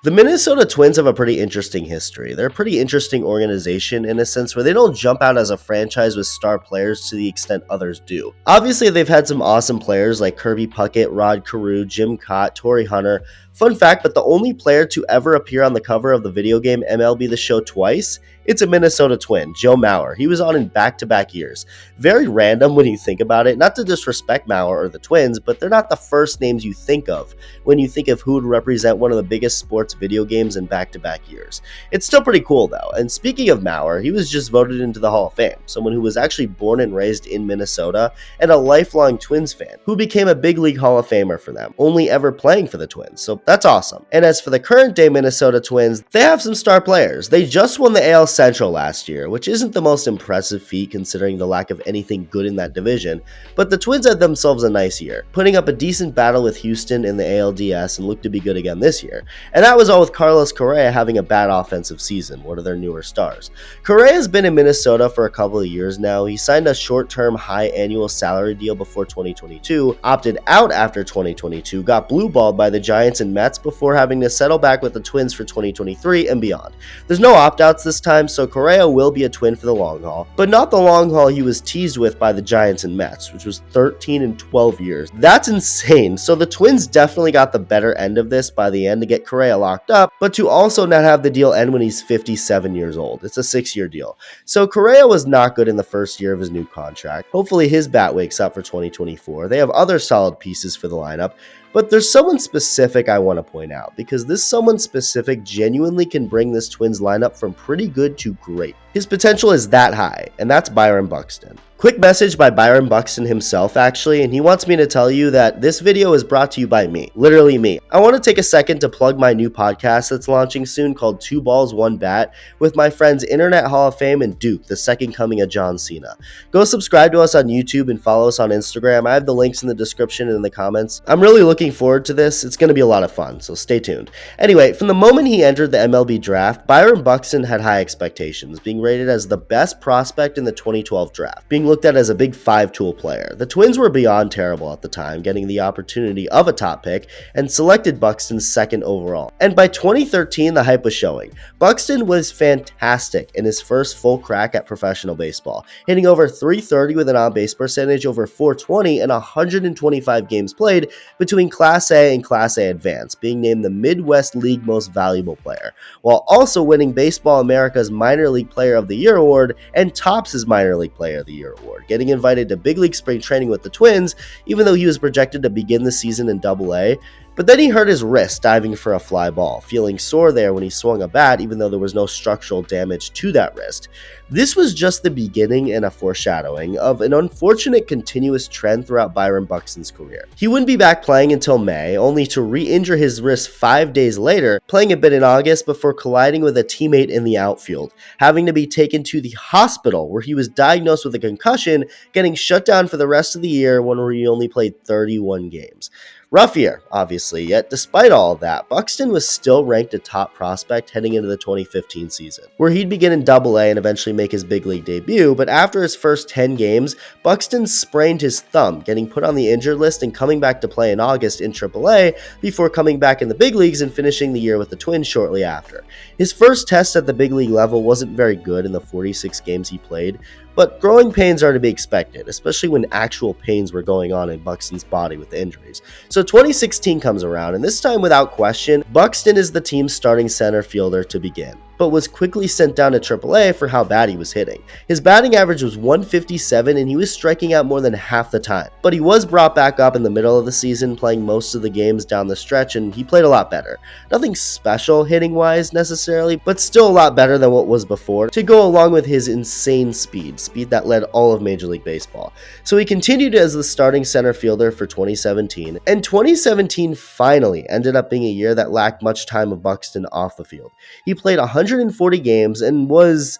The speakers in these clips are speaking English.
The Minnesota Twins have a pretty interesting history. They're a pretty interesting organization in a sense where they don't jump out as a franchise with star players to the extent others do. Obviously, they've had some awesome players like Kirby Puckett, Rod Carew, Jim Cott, Torrey Hunter. Fun fact, but the only player to ever appear on the cover of the video game MLB The Show twice, it's a Minnesota Twin, Joe Mauer. He was on in back-to-back years. Very random when you think about it. Not to disrespect Mauer or the Twins, but they're not the first names you think of when you think of who would represent one of the biggest sports video games in back-to-back years. It's still pretty cool though. And speaking of Mauer, he was just voted into the Hall of Fame, someone who was actually born and raised in Minnesota and a lifelong Twins fan who became a big league Hall of Famer for them, only ever playing for the Twins. So that's awesome. And as for the current day Minnesota Twins, they have some star players. They just won the AL Central last year, which isn't the most impressive feat considering the lack of anything good in that division, but the Twins had themselves a nice year, putting up a decent battle with Houston in the ALDS and looked to be good again this year. And that was all with Carlos Correa having a bad offensive season, one of their newer stars. Correa has been in Minnesota for a couple of years now. He signed a short-term high annual salary deal before 2022, opted out after 2022, got blue-balled by the Giants and Mets before having to settle back with the Twins for 2023 and beyond. There's no opt-outs this time, so Correa will be a Twin for the long haul, but not the long haul he was teased with by the Giants and Mets, which was 13 and 12 years. That's insane. So the Twins definitely got the better end of this by the end to get Correa locked up, but to also not have the deal end when he's 57 years old. It's a 6-year deal. So Correa was not good in the first year of his new contract. Hopefully his bat wakes up for 2024. They have other solid pieces for the lineup, but there's someone specific I want to point out, because this someone specific genuinely can bring this Twins lineup from pretty good to great. His potential is that high, and that's Byron Buxton. Quick message by Byron Buxton himself actually, and he wants me to tell you that this video is brought to you by me, literally me. I want to take a second to plug my new podcast that's launching soon called 2 Balls, 1 Bat with my friends Internet Hall of Fame and Duke, the second coming of John Cena. Go subscribe to us on YouTube and follow us on Instagram. I have the links in the description and in the comments. I'm really looking forward to this. It's going to be a lot of fun, so stay tuned. Anyway, from the moment he entered the MLB draft, Byron Buxton had high expectations, being rated as the best prospect in the 2012 draft, being looked at as a big 5-tool player. The Twins were beyond terrible at the time, getting the opportunity of a top pick, and selected Buxton second overall. And by 2013, the hype was showing. Buxton was fantastic in his first full crack at professional baseball, hitting over .330 with an on-base percentage over .420 in 125 games played between Class A and Class A Advanced, being named the Midwest League Most Valuable Player, while also winning Baseball America's Minor League Player of the Year award and Topps' Minor League Player of the Year award, getting invited to big league spring training with the Twins, even though he was projected to begin the season in Double-A. But then he hurt his wrist diving for a fly ball, feeling sore there when he swung a bat even though there was no structural damage to that wrist. This was just the beginning and a foreshadowing of an unfortunate continuous trend throughout Byron Buxton's career. He wouldn't be back playing until May, only to re-injure his wrist 5 days later, playing a bit in August before colliding with a teammate in the outfield, having to be taken to the hospital where he was diagnosed with a concussion, getting shut down for the rest of the year when he only played 31 games. Rough year, obviously, yet despite all of that, Buxton was still ranked a top prospect heading into the 2015 season, where he'd begin in Double-A and eventually make his big league debut, but after his first 10 games, Buxton sprained his thumb, getting put on the injured list and coming back to play in August in Triple-A before coming back in the big leagues and finishing the year with the Twins shortly after. His first test at the big league level wasn't very good in the 46 games he played, but growing pains are to be expected, especially when actual pains were going on in Buxton's body with the injuries. So 2016 comes around, and this time without question, Buxton is the team's starting center fielder to begin, but was quickly sent down to Triple-A for how bad he was hitting. His batting average was .157 and he was striking out more than half the time, but he was brought back up in the middle of the season, playing most of the games down the stretch, and he played a lot better. Nothing special hitting wise necessarily, but still a lot better than what was before, to go along with his insane speed that led all of Major League Baseball. So he continued as the starting center fielder for 2017, and 2017 finally ended up being a year that lacked much time of Buxton off the field. He played 140 games and was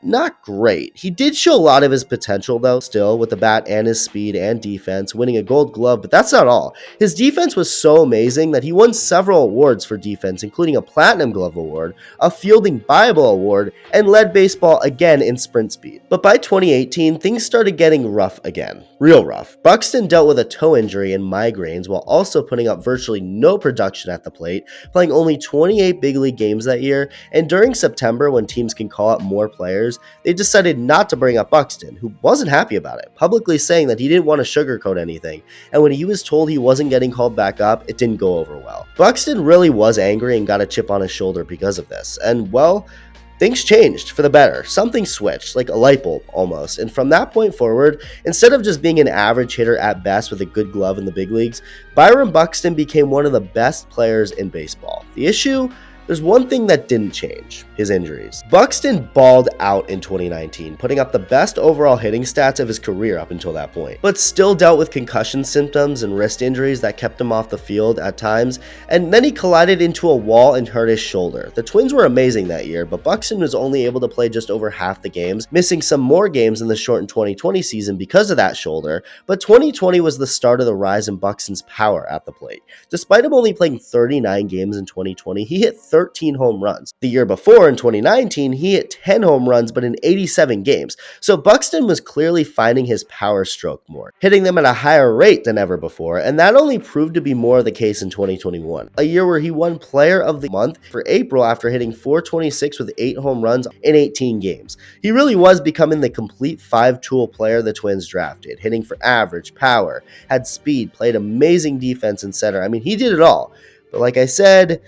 not great. He did show a lot of his potential though, still, with the bat and his speed and defense, winning a gold glove, but that's not all. His defense was so amazing that he won several awards for defense, including a Platinum Glove Award, a Fielding Bible Award, and led baseball again in sprint speed. But by 2018, things started getting rough again. Real rough. Buxton dealt with a toe injury and migraines while also putting up virtually no production at the plate, playing only 28 big league games that year, and during September, when teams can call up more players, they decided not to bring up Buxton, who wasn't happy about it, publicly saying that he didn't want to sugarcoat anything, and when he was told he wasn't getting called back up, it didn't go over well. Buxton really was angry and got a chip on his shoulder because of this, and well, things changed for the better. Something switched, like a light bulb almost. And from that point forward, instead of just being an average hitter at best with a good glove in the big leagues, Byron Buxton became one of the best players in baseball. The issue? There's one thing that didn't change: his injuries. Buxton balled out in 2019, putting up the best overall hitting stats of his career up until that point, but still dealt with concussion symptoms and wrist injuries that kept him off the field at times, and then he collided into a wall and hurt his shoulder. The Twins were amazing that year, but Buxton was only able to play just over half the games, missing some more games in the shortened 2020 season because of that shoulder, but 2020 was the start of the rise in Buxton's power at the plate. Despite him only playing 39 games in 2020, he hit 13 home runs. The year before, in 2019, he hit 10 home runs, but in 87 games. So Buxton was clearly finding his power stroke more, hitting them at a higher rate than ever before, and that only proved to be more the case in 2021, a year where he won Player of the Month for April after hitting .426 with 8 home runs in 18 games. He really was becoming the complete five-tool player the Twins drafted, hitting for average, power, had speed, played amazing defense and center. I mean, he did it all. But like I said,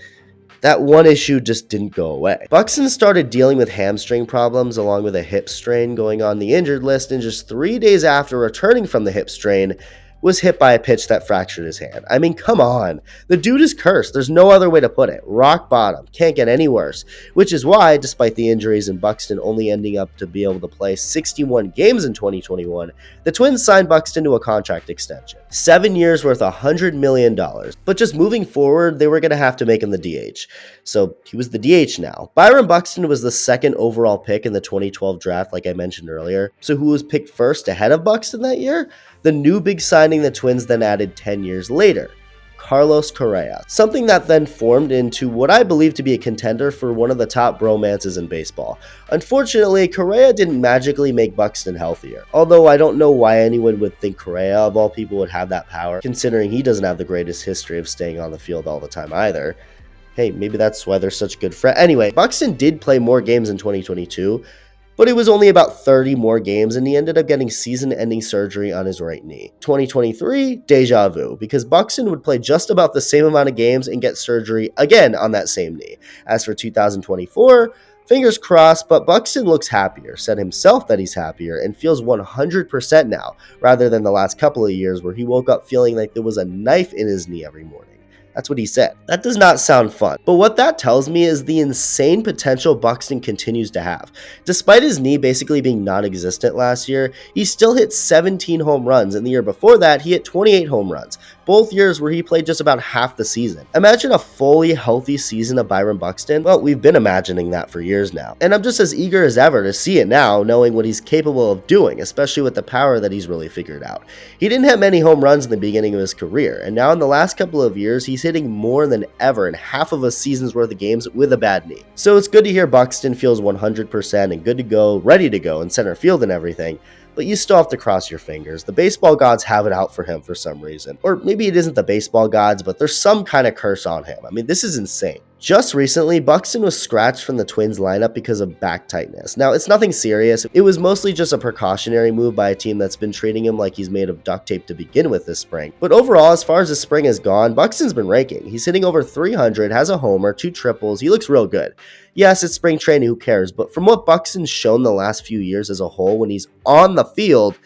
that one issue just didn't go away. Buxton started dealing with hamstring problems along with a hip strain going on the injured list, and just 3 days after returning from the hip strain, was hit by a pitch that fractured his hand. I mean, come on. The dude is cursed. There's no other way to put it. Rock bottom. Can't get any worse. Which is why, despite the injuries and Buxton only ending up to be able to play 61 games in 2021, the Twins signed Buxton to a contract extension. 7 years worth $100 million. But just moving forward, they were going to have to make him the DH. So he was the DH now. Byron Buxton was the second overall pick in the 2012 draft, like I mentioned earlier. So who was picked first ahead of Buxton that year? The new big signing the Twins then added 10 years later, Carlos Correa, something that then formed into what I believe to be a contender for one of the top bromances in baseball. Unfortunately, Correa didn't magically make Buxton healthier, although I don't know why anyone would think Correa, of all people, would have that power, considering he doesn't have the greatest history of staying on the field all the time either. Hey, maybe that's why they're such good friends. Anyway, Buxton did play more games in 2022, but it was only about 30 more games, and he ended up getting season-ending surgery on his right knee. 2023, deja vu, because Buxton would play just about the same amount of games and get surgery again on that same knee. As for 2024, fingers crossed, but Buxton looks happier, said himself that he's happier, and feels 100% now, rather than the last couple of years where he woke up feeling like there was a knife in his knee every morning. That's what he said. That does not sound fun. But what that tells me is the insane potential Buxton continues to have. Despite his knee basically being non-existent last year, he still hit 17 home runs, and the year before that, he hit 28 home runs, both years where he played just about half the season. Imagine a fully healthy season of Byron Buxton. Well, we've been imagining that for years now. And I'm just as eager as ever to see it now, knowing what he's capable of doing, especially with the power that he's really figured out. He didn't have many home runs in the beginning of his career, and now in the last couple of years, he's hitting more than ever in half of a season's worth of games with a bad knee. So it's good to hear Buxton feels 100% and good to go, ready to go in center field and everything, but you still have to cross your fingers. The baseball gods have it out for him for some reason. Or maybe it isn't the baseball gods, but there's some kind of curse on him. I mean, this is insane. Just recently, Buxton was scratched from the Twins lineup because of back tightness. Now, it's nothing serious. It was mostly just a precautionary move by a team that's been treating him like he's made of duct tape to begin with this spring. But overall, as far as the spring has gone, Buxton's been raking. He's hitting over 300, has a homer, 2 triples. He looks real good. Yes, it's spring training, who cares? But from what Buxton's shown the last few years as a whole, when he's on the field,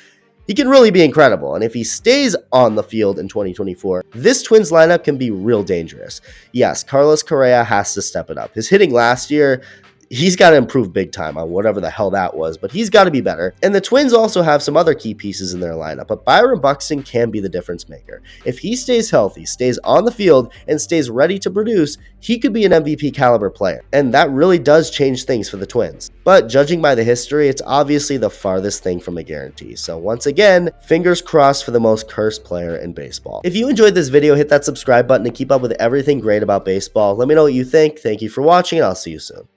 he can really be incredible, and if he stays on the field in 2024, this Twins lineup can be real dangerous. Yes, Carlos Correa has to step it up. His hitting last year, he's got to improve big time on whatever the hell that was, but he's got to be better. And the Twins also have some other key pieces in their lineup, but Byron Buxton can be the difference maker. If he stays healthy, stays on the field, and stays ready to produce, he could be an MVP caliber player. And that really does change things for the Twins. But judging by the history, it's obviously the farthest thing from a guarantee. So once again, fingers crossed for the most cursed player in baseball. If you enjoyed this video, hit that subscribe button to keep up with everything great about baseball. Let me know what you think. Thank you for watching, and I'll see you soon.